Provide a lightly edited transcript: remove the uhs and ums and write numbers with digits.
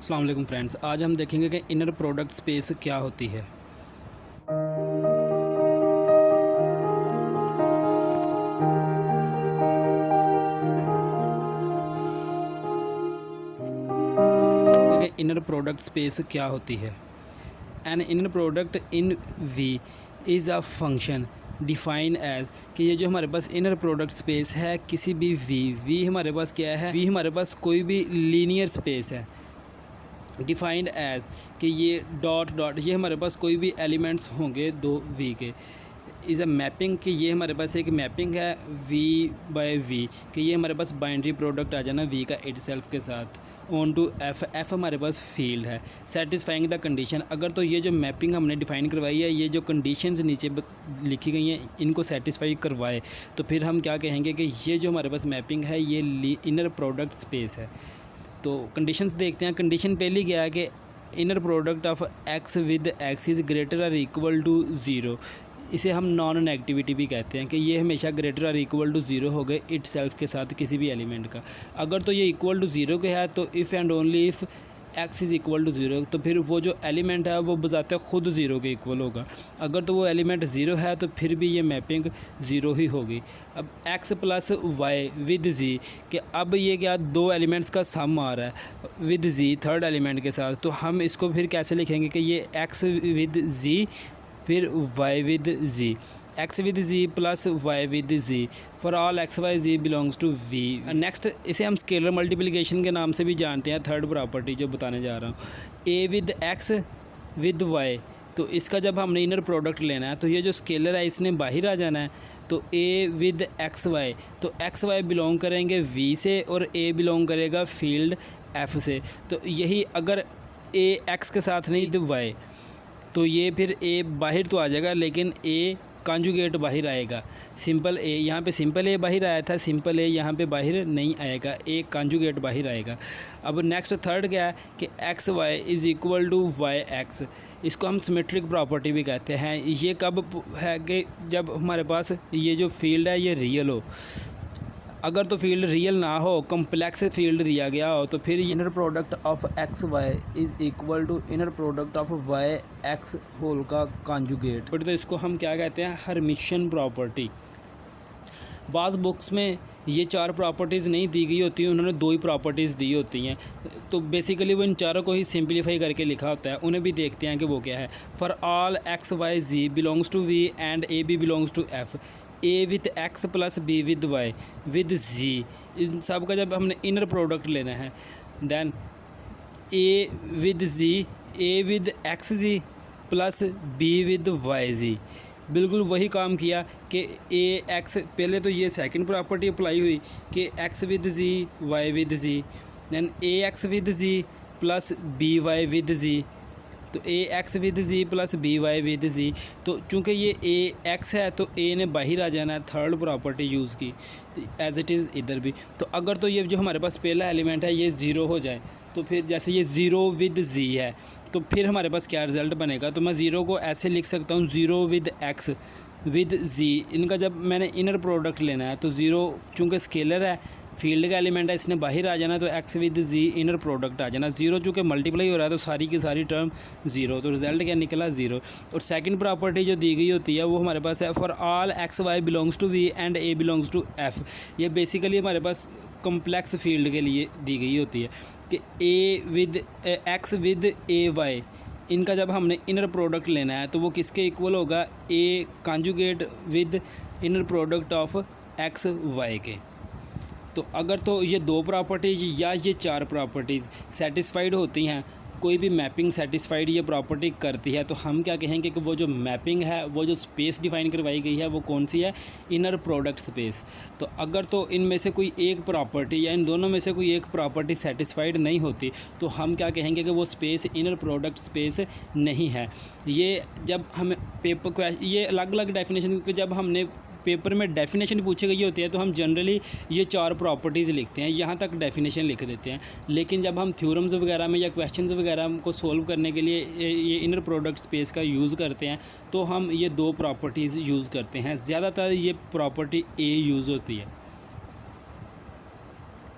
अस्सलाम वालेकुम फ्रेंड्स, आज हम देखेंगे कि इनर प्रोडक्ट स्पेस क्या होती है। इनर प्रोडक्ट स्पेस क्या होती है। An inner product in V is a function define as कि ये जो हमारे पास इनर प्रोडक्ट स्पेस है किसी भी वी हमारे पास क्या है, वी हमारे पास कोई भी लीनियर स्पेस है डिफाइंड एज कि ये डॉट डॉट ये हमारे पास कोई भी एलिमेंट्स होंगे दो वी के इज़ अ मैपिंग कि ये हमारे पास एक मैपिंग है वी बाय वी कि ये हमारे पास बाइंड्री प्रोडक्ट आ जाना वी का इटसेल्फ के साथ ऑन टू एफ हमारे पास फील्ड है सेटिस्फाइंग द कंडीशन। अगर तो ये जो मैपिंग हमने डिफ़ाइन करवाई है ये जो कंडीशंस नीचे लिखी गई हैं इनको सेटिस्फाई करवाए तो फिर हम क्या कहेंगे कि ये जो हमारे पास मैपिंग है ये इनर प्रोडक्ट स्पेस है। तो कंडीशंस देखते हैं। कंडीशन पहली क्या है कि inner product of x with x is greater और इक्वल टू ज़ीरो। इसे हम नॉन नेगेटिविटी भी कहते हैं कि ये हमेशा ग्रेटर और इक्वल टू ज़ीरो हो गए इट सेल्फ के साथ किसी भी एलिमेंट का। अगर तो ये इक्वल टू ज़ीरो के है तो if and only if x is equal to zero तो फिर वो जो एलिमेंट है वो बजाते खुद ज़ीरो के इक्वल होगा। अगर तो वो एलिमेंट ज़ीरो है तो फिर भी ये मैपिंग ज़ीरो ही होगी। अब एक्स प्लस वाई विद जी कि अब ये क्या दो एलिमेंट्स का सम आ रहा है विद जी थर्ड एलिमेंट के साथ, तो हम इसको फिर कैसे लिखेंगे कि ये एक्स विद जी फिर y with z, x with ji plus y with z for all x Y ji belongs to V. Next इसे हम स्केलर मल्टीप्लिकेशन के नाम से भी जानते हैं। थर्ड प्रॉपर्टी जो बताने जा रहा हूँ a with x with y, तो इसका जब हमने इनर प्रोडक्ट लेना है तो ये जो स्केलर है इसने बाहर आ जाना है। तो ए विद एक्स वाई तो एक्स वाई बिलोंग करेंगे वी से और ए बिलोंग करेगा फील्ड एफ से। तो यही अगर ए एक्स के साथ नहीं तो वाई तो ये फिर ए बाहर तो आ जाएगा लेकिन ए कॉन्जुगेट बाहर आएगा। सिंपल ए यहाँ पे सिंपल ए बाहर आया था, सिंपल ए यहाँ पे बाहर नहीं आएगा, ए कॉन्जुगेट बाहर आएगा। अब नेक्स्ट थर्ड क्या है कि x y is equal to y x, इसको हम सिमेट्रिक प्रॉपर्टी भी कहते हैं। ये कब है कि जब हमारे पास ये जो फील्ड है ये रियल हो। अगर तो फील्ड रियल ना हो कम्प्लेक्स फील्ड दिया गया हो तो फिर inner product of x y is equal to inner product of y x whole का कॉन्जुगेट। तो इसको हम क्या कहते हैं, हर्मिशियन प्रॉपर्टी। बाज़ बुक्स में ये चार प्रॉपर्टीज़ नहीं दी गई होती, उन्होंने दो ही प्रॉपर्टीज़ दी होती हैं। तो बेसिकली वो इन चारों को ही सिंप्लीफाई करके लिखा होता है। उन्हें भी देखते हैं कि वो क्या है। For all x Y ji belongs to V and A B belongs to F, A with X plus B with Y with Z, इन सब का जब हमने इनर प्रोडक्ट लेना है then A with Z, A with X Z plus B with Y Z. बिल्कुल वही काम किया कि ए एक्स, पहले तो ये सेकंड प्रॉपर्टी अप्लाई हुई कि X with Z Y with Z, then A X with ji plus B Y with Z, तो A X with ji plus B Y with Z. तो चूँकि ये ए एक्स है तो ए ने बाहर आ जाना है, थर्ड प्रॉपर्टी यूज़ की एज इट इज़ इधर भी। तो अगर तो ये जो हमारे पास पहला एलिमेंट है ये ज़ीरो हो जाए तो फिर जैसे ये ज़ीरो विद जी है तो फिर हमारे पास क्या रिज़ल्ट बनेगा। तो मैं ज़ीरो को ऐसे लिख सकता हूँ ज़ीरो विद एक्स विद जी। इनका जब मैंने इनर प्रोडक्ट लेना है तो ज़ीरो चूँकि स्केलर है फील्ड का एलिमेंट है इसने बाहर आ जाना तो X with Z inner product आ जाना। ज़ीरो चूँकि मल्टीप्लाई हो रहा है तो सारी की सारी टर्म ज़ीरो, तो रिज़ल्ट क्या निकला ज़ीरो। और सेकंड प्रॉपर्टी जो दी गई होती है वो हमारे पास है for all x y belongs to V and a belongs to F. ये बेसिकली हमारे पास कम्प्लेक्स फील्ड के लिए दी गई होती है कि a with x with a y, इनका जब हमने इनर प्रोडक्ट लेना है तो वो किसके इक्वल होगा, a conjugate with inner product of x y के। तो अगर तो ये दो प्रॉपर्टीज या ये चार प्रॉपर्टीज़ सेटिस्फाइड होती हैं, कोई भी मैपिंग सेटिस्फाइड ये प्रॉपर्टी करती है तो हम क्या कहेंगे कि वो जो मैपिंग है वो जो स्पेस डिफाइन करवाई गई है वो कौन सी है, इनर प्रोडक्ट स्पेस। तो अगर तो इनमें से कोई एक प्रॉपर्टी या इन दोनों में से कोई एक प्रॉपर्टी सेटिस्फाइड नहीं होती तो हम क्या कहेंगे कि वो स्पेस इनर प्रोडक्ट स्पेस नहीं है। ये जब हमें पेपर ये अलग अलग डेफिनेशन, क्योंकि जब हमने पेपर में डेफिनेशन पूछी गई होती है तो हम जनरली ये चार प्रॉपर्टीज़ लिखते हैं, यहाँ तक डेफिनेशन लिख देते हैं। लेकिन जब हम थ्योरम्स वगैरह में या क्वेश्चंस वगैरह को सोल्व करने के लिए ये इनर प्रोडक्ट स्पेस का यूज़ करते हैं तो हम ये दो प्रॉपर्टीज़ यूज़ करते हैं। ज़्यादातर ये प्रॉपर्टी ए यूज़ होती है।